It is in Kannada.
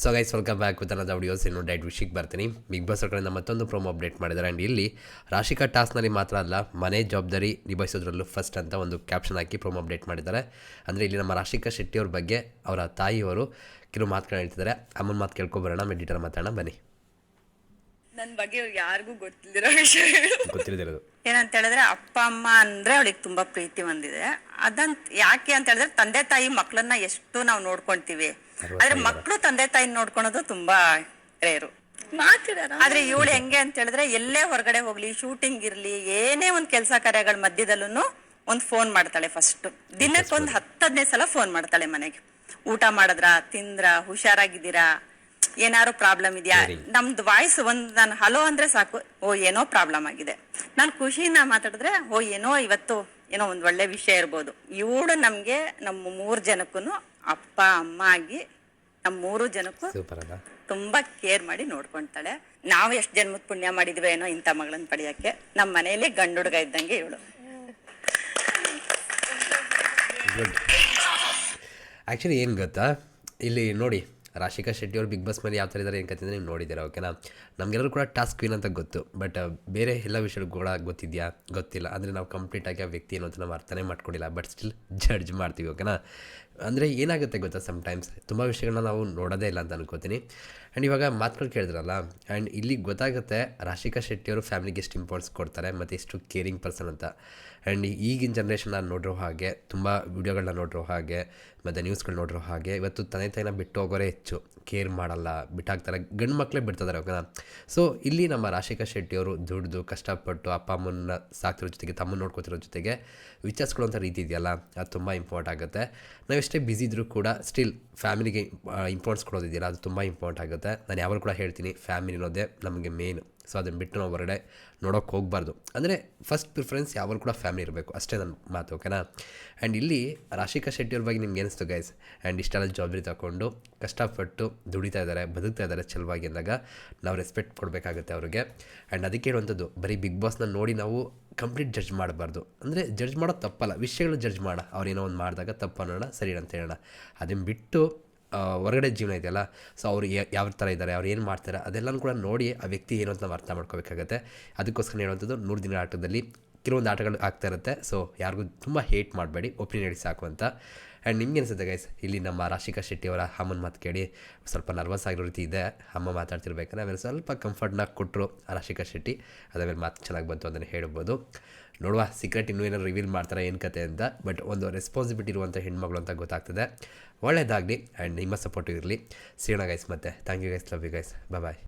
So guys welcome back with another videos. ಇನ್ನು ಡೈಟ್ ವಿಷಯಕ್ಕೆ ಬರ್ತೀನಿ. ಬಿಗ್ ಬಾಸ್ ಕಡೆಯಿಂದ ಮತ್ತೊಂದು ಪ್ರೋಮೋ ಅಪ್ಡೇಟ್ ಮಾಡಿದ್ದಾರೆ. ಆ್ಯಂಡ್ ಇಲ್ಲಿ ರಾಶಿಕಾ ಟಾಸ್ಕ್ನಲ್ಲಿ ಮಾತ್ರ ಅಲ್ಲ, ಮನೆ ಜವಾಬ್ದಾರಿ ನಿಭಾಯಿಸೋದ್ರಲ್ಲೂ ಫಸ್ಟ್ ಅಂತ ಒಂದು ಕ್ಯಾಪ್ಷನ್ ಹಾಕಿ ಪ್ರೋಮೋ ಅಪ್ಡೇಟ್ ಮಾಡಿದ್ದಾರೆ. ಅಂದರೆ ಇಲ್ಲಿ ನಮ್ಮ ರಾಶಿಕಾ ಶೆಟ್ಟಿಯವ್ರ ಬಗ್ಗೆ ಅವರ ತಾಯಿಯವರು ಕೆಲವು ಮಾತುಗಳನ್ನ ಹೇಳ್ತಿದ್ದಾರೆ. ಅಮ್ಮನ ಮಾತು ಕೇಳ್ಕೊಬರೋಣ, ಮೆಡಿಟರ್ ಮಾತಾಡೋಣ ಬನ್ನಿ. ನನ್ನ ಬಗ್ಗೆ ಯಾರಿಗೂ ಗೊತ್ತಿಲ್ಲದಿರೋ ವಿಷಯ ಗೊತ್ತಿರೋದು ಏನಂತ ಹೇಳಿದ್ರೆ, ಅಪ್ಪ ಅಮ್ಮ ಅಂದ್ರೆ ಅವಳಿಗೆ ತುಂಬಾ ಪ್ರೀತಿ ಬಂದಿದೆ. ಅದಂತ ಯಾಕೆ ಅಂತ ಹೇಳಿದ್ರೆ, ತಂದೆ ತಾಯಿ ಮಕ್ಕಳನ್ನ ಎಷ್ಟು ನಾವು ನೋಡ್ಕೊಂತೀವಿ, ಆದ್ರೆ ಮಕ್ಕಳು ತಂದೆ ತಾಯಿ ನೋಡ್ಕೊಳೋದು ತುಂಬಾ ರೇರು. ಆದ್ರೆ ಇವಳು ಹೆಂಗೆ ಅಂತ ಹೇಳಿದ್ರೆ, ಎಲ್ಲೇ ಹೊರಗಡೆ ಹೋಗ್ಲಿ, ಶೂಟಿಂಗ್ ಇರ್ಲಿ, ಏನೇ ಒಂದ್ ಕೆಲಸ ಕಾರ್ಯಗಳ ಮಧ್ಯದಲ್ಲೂ ಒಂದ್ ಫೋನ್ ಮಾಡ್ತಾಳೆ. ಫಸ್ಟ್ ದಿನಕ್ಕೆ ಒಂದು 10-15 ಸಲ ಫೋನ್ ಮಾಡ್ತಾಳೆ ಮನೆಗೆ. ಊಟ ಮಾಡಿದ್ರ, ತಿಂದ್ರ, ಹುಷಾರಾಗಿದ್ದೀರಾ, ಏನಾರು ಪ್ರಾಬ್ಲಮ್ ಇದೆಯಾ, ನಮ್ದು ವಾಯ್ಸ್ ನಾನು ಹಲೋ ಅಂದ್ರೆ ಸಾಕು, ಓ ಏನೋ ಪ್ರಾಬ್ಲಮ್ ಆಗಿದೆ. ನಾನು ಖುಷಿನ ಮಾತಾಡಿದ್ರೆ, ಓ ಏನೋ ಇವತ್ತು ಏನೋ ಒಂದ್ ಒಳ್ಳೆ ವಿಷಯ ಇರ್ಬೋದು. ಇವಳು ನಮ್ಗೆ ನಮ್ಮ 3 ಜನಕ್ಕೂ ಅಪ್ಪ ಅಮ್ಮ ಆಗಿ ನಮ್ಮ 3 ಜನಕ್ಕೂ ತುಂಬಾ ಕೇರ್ ಮಾಡಿ ನೋಡ್ಕೊಂತಾಳೆ. ನಾವು ಎಷ್ಟು ಜನ್ಮದ ಪುಣ್ಯ ಮಾಡಿದ್ವಿ ಏನೋ ಇಂಥ ಮಗಳನ್ನ ಪಡೆಯಕ್ಕೆ. ನಮ್ಮ ಮನೆಯಲ್ಲಿ ಗಂಡು ಹುಡುಗ ಇದ್ದಂಗೆ ಇವಳು. ಆ್ಯಕ್ಚುಲಿ ಏನು ಗೊತ್ತಾ, ಇಲ್ಲಿ ನೋಡಿ ರಾಶಿಕಾ ಶೆಟ್ಟಿ ಅವರು ಬಿಗ್ ಬಾಸ್ ಮೇಲೆ ಯಾವ ಥರ ಇದ್ದಾರೆ ಏನು ಕತ್ತಿದ್ರೆ ನೀವು ನೋಡಿದ್ದೀರಾ, ಓಕೆನಾ. ನಮಗೆಲ್ಲರೂ ಕೂಡ ಟಾಸ್ಕ್ ಕ್ವೀನ್ ಅಂತ ಗೊತ್ತು, ಬಟ್ ಬೇರೆ ಎಲ್ಲ ವಿಷಯಗಳು ಕೂಡ ಗೊತ್ತಿದೆಯಾ ಗೊತ್ತಿಲ್ಲ. ಅಂದರೆ ನಾವು ಕಂಪ್ಲೀಟಾಗಿ ಆ ವ್ಯಕ್ತಿ ಏನು ಅಂತ ನಾವು ಅರ್ಥನೇ ಮಾಡ್ಕೊಂಡಿಲ್ಲ, ಬಟ್ ಸ್ಟಿಲ್ ಜಡ್ಜ್ ಮಾಡ್ತೀವಿ, ಓಕೆನಾ. ಅಂದರೆ ಏನಾಗುತ್ತೆ ಗೊತ್ತಾ, ಸಮ್ಟೈಮ್ಸ್ ತುಂಬ ವಿಷಯಗಳನ್ನ ನಾವು ನೋಡೋದೇ ಇಲ್ಲ ಅಂತ ಅನ್ಕೋತೀನಿ. ಆ್ಯಂಡ್ ಇವಾಗ ಮಾತುಗಳು ಕೇಳಿದ್ರಲ್ಲ, ಆ್ಯಂಡ್ ಇಲ್ಲಿ ಗೊತ್ತಾಗುತ್ತೆ ರಾಶಿಕಾ ಶೆಟ್ಟಿಯವರು ಫ್ಯಾಮಿಲಿಗೆ ಎಷ್ಟು ಇಂಪಾರ್ಟೆನ್ಸ್ ಕೊಡ್ತಾರೆ ಮತ್ತು ಎಷ್ಟು ಕೇರಿಂಗ್ ಪರ್ಸನ್ ಅಂತ. ಆ್ಯಂಡ್ ಈಗಿನ ಜನ್ರೇಷನ್ನ ನೋಡಿರೋ ಹಾಗೆ, ತುಂಬ ವೀಡಿಯೋಗಳನ್ನ ನೋಡಿರೋ ಹಾಗೆ ಮತ್ತು ನ್ಯೂಸ್ಗಳು ನೋಡಿರೋ ಹಾಗೆ, ಇವತ್ತು ತಂದೆ ತಾಯಿನ ಬಿಟ್ಟು ಹೋಗೋರೇ ಹೆಚ್ಚು, ಕೇರ್ ಮಾಡಲ್ಲ, ಬಿಟ್ಟಾಕ್ತಾರೆ, ಗಂಡು ಮಕ್ಕಳೇ ಬಿಡ್ತಿದ್ದಾರೆ, ಓಕೆನಾ. ಸೊ ಇಲ್ಲಿ ನಮ್ಮ ರಾಶಿಕಾ ಶೆಟ್ಟಿಯವರು ದುಡ್ದು ಕಷ್ಟಪಟ್ಟು ಅಪ್ಪ ಅಮ್ಮನ ಸಾಕ್ತಿರೋ ಜೊತೆಗೆ ತಮ್ಮನ್ನು ನೋಡ್ಕೊತಿರೋ ಜೊತೆಗೆ ವಿಚಾರಿಸ್ಕೊಳ್ಳೋಂಥ ರೀತಿ ಇದೆಯಲ್ಲ, ಅದು ತುಂಬ ಇಂಪಾರ್ಟೆಂಟ್ ಆಗುತ್ತೆ. ನಾವು ಎಷ್ಟೇ ಬ್ಯುಸಿ ಇದ್ದರೂ ಕೂಡ ಸ್ಟಿಲ್ ಫ್ಯಾಮಿಲಿಗೆ ಇಂಪಾರ್ಟೆನ್ಸ್ ಕೊಡೋದಿದೆಯಲ್ಲ, ಅದು ತುಂಬ ಇಂಪಾರ್ಟೆಂಟ್ ಆಗುತ್ತೆ. ನಾನು ಯಾವಾಗ ಕೂಡ ಹೇಳ್ತೀನಿ, ಫ್ಯಾಮಿಲಿ ಅನ್ನೋದೇ ನಮಗೆ ಮೇನ್. ಸೊ ಅದನ್ನು ಬಿಟ್ಟು ನಾವು ಹೊರಗಡೆ ನೋಡೋಕ್ಕೆ ಹೋಗಬಾರ್ದು. ಅಂದರೆ ಫಸ್ಟ್ ಪ್ರಿಫರೆನ್ಸ್ ಯಾವಾಗ ಕೂಡ ಫ್ಯಾಮಿಲಿ ಇರಬೇಕು, ಅಷ್ಟೇ ನನ್ನ ಮಾತು, ಓಕೆನಾ. ಆ್ಯಂಡ್ ಇಲ್ಲಿ ರಾಶಿಕಾ ಶೆಟ್ಟಿಯವ್ರ ಬಗ್ಗೆ ನಿಮ್ಗೆ ಏನಿಸ್ತು ಗೈಸ್? ಆ್ಯಂಡ್ ಇಷ್ಟೆಲ್ಲ ಜವಾಬ್ದಾರಿ ತಗೊಂಡು ಕಷ್ಟಪಟ್ಟು ದುಡಿತಾ ಇದ್ದಾರೆ, ಬದುಕ್ತಾ ಇದ್ದಾರೆ ಚೆಲುವಾಗಿ ಅಂದಾಗ ನಾವು ರೆಸ್ಪೆಕ್ಟ್ ಕೊಡಬೇಕಾಗುತ್ತೆ ಅವ್ರಿಗೆ. ಆ್ಯಂಡ್ ಅದಕ್ಕೆ ಹೇಳುವಂಥದ್ದು, ಬರೀ ಬಿಗ್ ಬಾಸ್ನ ನೋಡಿ ನಾವು ಕಂಪ್ಲೀಟ್ ಜಡ್ಜ್ ಮಾಡಬಾರ್ದು. ಅಂದರೆ ಜಡ್ಜ್ ಮಾಡೋದು ತಪ್ಪಲ್ಲ, ವಿಷಯಗಳು ಜಡ್ಜ್ ಮಾಡೋಣ. ಅವ್ರೇನೋ ಒಂದು ಮಾಡಿದಾಗ ತಪ್ಪು ಅನ್ನೋಣ, ಸರಿ ಅಂತ ಹೇಳೋಣ. ಅದನ್ನು ಬಿಟ್ಟು ಹೊರಗಡೆ ಜೀವನ ಇದೆಯಲ್ಲ, ಸೊ ಅವ್ರು ಯಾವ ಥರ ಇದ್ದಾರೆ, ಅವ್ರು ಏನು ಮಾಡ್ತಾರೆ, ಅದೆಲ್ಲನೂ ಕೂಡ ನೋಡಿ ಆ ವ್ಯಕ್ತಿ ಏನು ಅಂತ ನಾವು ಅರ್ಥ ಮಾಡ್ಕೋಬೇಕಾಗತ್ತೆ. ಅದಕ್ಕೋಸ್ಕರ ಹೇಳುವಂಥದ್ದು, 100 ದಿನ ಆಟದಲ್ಲಿ ಕೆಲವೊಂದು ಆಟಗಳು ಆಗ್ತಾ ಇರುತ್ತೆ. ಸೊ ಯಾರಿಗೂ ತುಂಬ ಹೇಟ್ ಮಾಡಬೇಡಿ, ಒಪಿನಿಯನ್ ಹೇಳಿ ಸಾಕು ಅಂತ. ಆ್ಯಂಡ್ ನಿಮ್ಗೆ ಅನಿಸುತ್ತೆ ಗೈಸ್, ಇಲ್ಲಿ ನಮ್ಮ ರಾಶಿಕಾ ಶೆಟ್ಟಿಯವರ ಅಮ್ಮನ ಮಾತು ಕೇಳಿ ಸ್ವಲ್ಪ ನರ್ವಸ್ ಆಗಿರೋ ರೀತಿ ಇದೆ. ಅಮ್ಮ ಮಾತಾಡ್ತಿರ್ಬೇಕಾದ್ರೆ ಆಮೇಲೆ ಸ್ವಲ್ಪ ಕಂಫರ್ಟ್ನ ಕೊಟ್ಟರು ರಾಶಿಕಾ ಶೆಟ್ಟಿ. ಅದಾದ್ಮೇಲೆ ಮಾತು ಚೆನ್ನಾಗಿ ಬಂತು ಅಂತಲೇ ಹೇಳ್ಬೋದು. ನೋಡುವ, ಸೀಕ್ರೆಟ್ ಇನ್ನೂ ಏನಾದ್ರು ರಿವೀಲ್ ಮಾಡ್ತಾರೆ ಏನು ಕತೆ ಅಂತ. ಬಟ್ ಒಂದು ರೆಸ್ಪಾನ್ಸಿಬಿಲಿಟಿ ಇರುವಂಥ ಹೆಣ್ಮಗಳು ಅಂತ ಗೊತ್ತಾಗ್ತದೆ. ಒಳ್ಳೆಯದಾಗಲಿ, ಆ್ಯಂಡ್ ನಿಮ್ಮ ಸಪೋರ್ಟು ಇರಲಿ. ಸಿಗೋಣ ಗೈಸ್ ಮತ್ತೆ. Thank you guys, love you guys, bye.